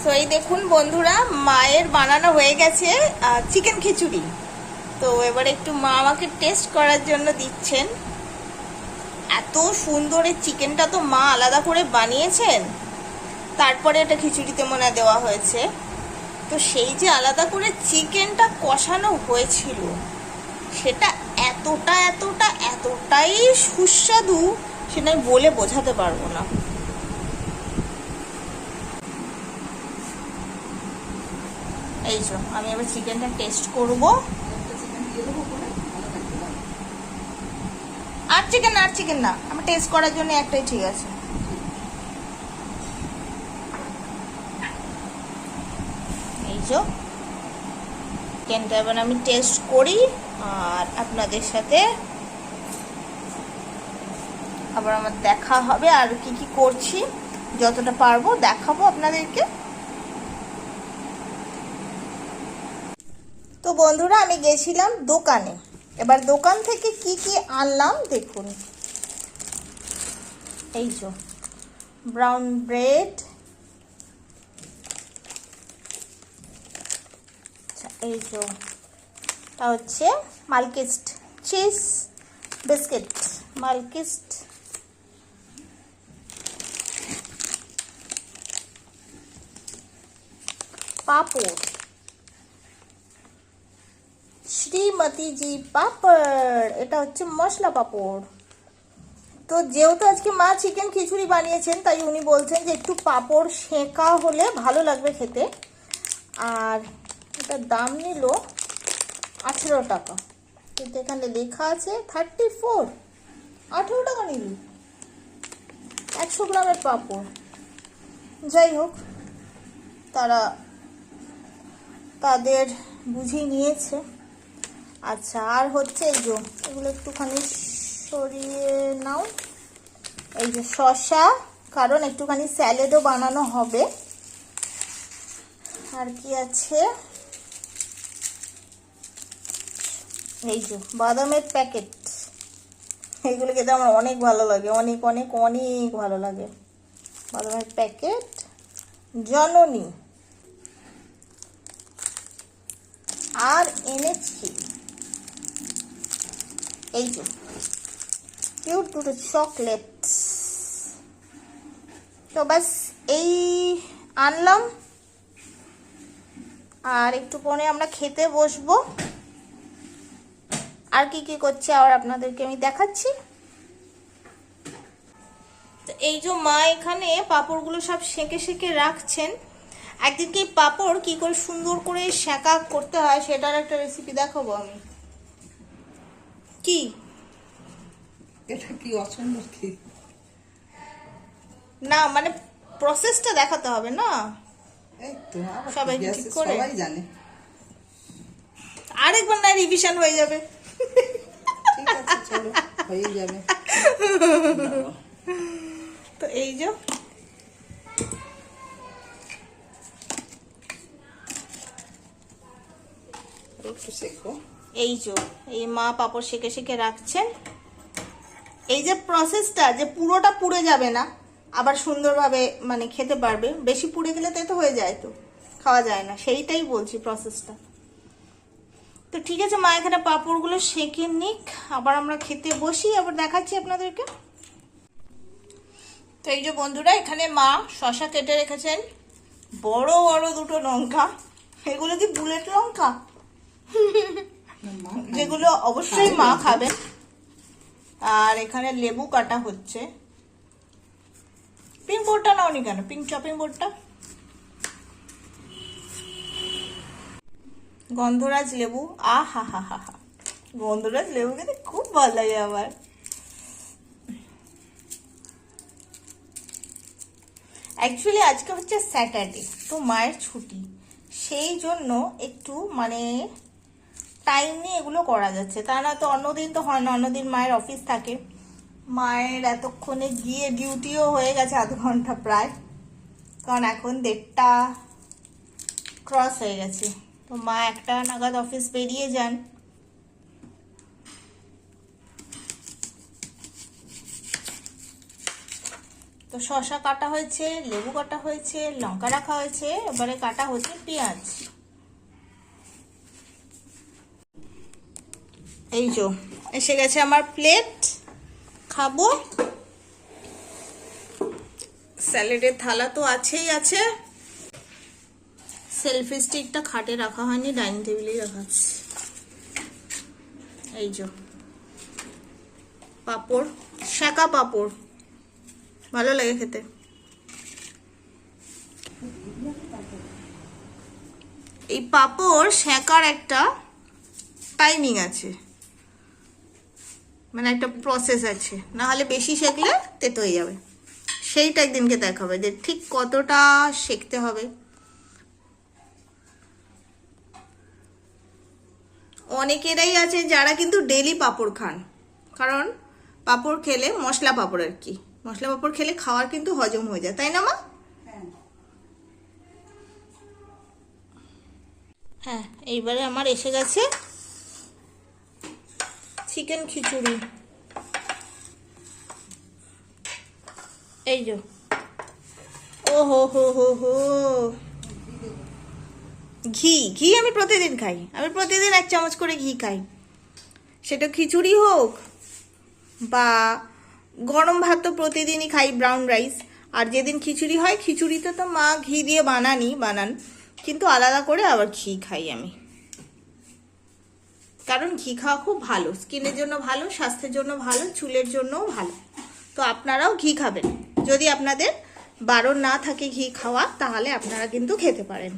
তো এই দেখুন বন্ধুরা, মায়ের বানানো হয়ে গেছে চিকেন খিচুড়ি। তো এবারে একটু মা আমাকে টেস্ট করার জন্য দিচ্ছেন। এত সুন্দর এই চিকেনটা তো মা আলাদা করে বানিয়েছেন, তারপরে এটা খিচুড়িতে মনে দেওয়া হয়েছে। তো সেই যে আলাদা করে চিকেনটা কষানো হয়েছিল, সেটা এতটাই সুস্বাদু, সেটা আমি বলে বোঝাতে পারবো না। এই যে আমি এবার চিকেনটা টেস্ট করব। আর চিকেন না, আমি টেস্ট করার জন্য একটাই ঠিক আছে। এই যে চিকেনটা এবার আমি টেস্ট করি, আর আপনাদের সাথে আবার আমার দেখা হবে, আর কি কি করছি যতটা পারবো দেখাবো আপনাদেরকে। তো বন্ধুরা, আমি গেছিলাম দোকানে। এবার দোকান থেকে কি কি আনলাম দেখুন। এই যে ব্রাউন ব্রেড, এই যে তা হচ্ছে মালকিস্ট চিজ বিস্কিট, মালকিস্ট, পাপড়, শ্রীমতী জি পাপড়, এটা হচ্ছে মশলা পাপড়। তো যেহেতু আজকে মা চিকেন খিচুড়ি বানিয়েছেন, তাই উনি বলছেন যে একটু পাপড় সেঁকা হলে ভালো লাগবে খেতে। আর এটার দাম নিল 18 টাকা, কিন্তু এখানে লেখা আছে 34। 18 টাকা নিল 100 গ্রামের পাপড়। যাই হোক, তারা তাদের বুঝিয়ে নিয়েছে। আচ্ছা, আর হচ্ছে এই যে এগুলো একটুখানি সরিয়ে নাও। এই যে শসা, কারণ একটুখানি স্যালাডও বানানো হবে। আর কি আছে, এই যে বাদামের প্যাকেট, এইগুলো খেতে আমার অনেক ভালো লাগে, অনেক অনেক অনেক ভালো লাগে। বাদামের প্যাকেট, জননী, আর এনেছি এই যে কিউট দুটো চকলেট। তো ব্যাস এই আনলাম, আর একটু পরে আমরা খেতে বসবো। আর কি কি করছি আর আপনাদেরকে আমি দেখাচ্ছি। তো এই যে মা এখানে পাঁপড়গুলো সব সেঁকে সেঁকে রাখছেন। একদিনকে এই পাঁপড় কি করে সুন্দর করে সেঁকা করতে হয় সেটার একটা রেসিপি দেখাবো আমি। কি এটা কি অসম্ভব কি না, মানে প্রসেসটা দেখাতে হবে না, এই তো সবাই ঠিক করে সবাই জানে। আরেকবার না রিভিশন হয়ে যাবে। ঠিক আছে, চলো হয়ে যাবে। তো এই যে একটু শেখো। এই যে এই মা পাঁপড় সেঁকে সেঁকে রাখছেন। এই যে প্রসেসটা, যে পুরোটা পুড়ে যাবে না, আবার সুন্দরভাবে মানে খেতে পারবে। বেশি পুড়ে গেলে তো হয়ে যায়, তো খাওয়া যায় না, সেইটাই বলছি প্রসেসটা। তো ঠিক আছে, মা এখানে পাঁপড়গুলো সেঁকে নিক, আবার আমরা খেতে বসি, আবার দেখাচ্ছি আপনাদেরকে। তো এই যে বন্ধুরা, এখানে মা শসা কেটে রেখেছেন, বড় বড় দুটো লঙ্কা। এগুলো কি বুলেট লঙ্কা? যেগুলো অবশ্যই মা খাবেন। আর এখানে লেবু কাটা হচ্ছে। পিঙ্ক বোর্ডটা নাওনি কেন, পিঙ্ক চপিং বোর্ডটা? গন্ধরাজ লেবু, আহা হা হা হা, গন্ধরাজ লেবু খেতে খুব ভালো লাগে আমার। অ্যাকচুয়ালি আজকে হচ্ছে স্যাটারডে, তো মায়ের ছুটি, সেই জন্য একটু মানে টাইম নিয়ে এগুলো করা যাচ্ছে। তা না তো অন্যদিন তো হয় না, অন্যদিন মায়ের অফিস থাকে। মায়ের এতক্ষণে গিয়ে ডিউটিও হয়ে গেছে আধ ঘন্টা প্রায়, কারণ এখন 1:30 ক্রস হয়ে গেছে। তো মা 1টা নাগাদ অফিস বেরিয়ে যান। তো তো শসা কাটা হয়েছে, লেবু কাটা হয়েছে, লঙ্কা রাখা হয়েছে, এবারে কাটা হচ্ছে পেঁয়াজ। এই যে এসে গেছে আমার প্লেট, খাবো। স্যালাডের থালা তো আছেই আছে। সেলফি স্টিকটা খাটে রাখা হয়নি, ডাইনিং টেবিলেই রাখা আছে। এই যে পাঁপড়, শাঁকা পাঁপড়, ভালো লাগে খেতে। এই পাঁপড় সেঁকার একটা টাইমিং আছে, মানে একটা প্রসেস আছে, না হলে বেশি সেঁকলে তেতো হয়ে যাবে। সেইটা একদিনকে দেখাবে যে ঠিক কতটা সেঁকতে হবে। অনেকেরাই আছে যারা কিন্তু ডেলি পাঁপড় খান, কারণ পাঁপড় খেলে, মশলা পাঁপড় আর কি, মশলা পাঁপড় খেলে খাওয়ার কিন্তু হজম হয়ে যায়, তাই না মা? হ্যাঁ, এইবারে আমার এসে গেছে চিকেন খিচুড়ি। এই যে, ও হো হো হো হো, ঘি আমি প্রতিদিন খাই, আমি প্রতিদিন 1 চামচ করে ঘি খাই। সেটা খিচুড়ি হোক বা গরম ভাত তো প্রতিদিনই খাই, ব্রাউন রাইস। আর যেদিন খিচুড়ি হয়, খিচুড়িতে তো মা ঘি দিয়ে বানান, কিন্তু আলাদা করে আবার ঘি খাই আমি। কারণ ঘি খাওয়া খুব ভালো, স্কিনের জন্য ভালো, স্বাস্থ্যের জন্য ভালো, চুলের জন্যও ভালো। তো আপনারাও ঘি খাবেন। যদি আপনাদের বারণ না থাকে ঘি খাওয়া, তাহলে আপনারা কিন্তু খেতে পারেন।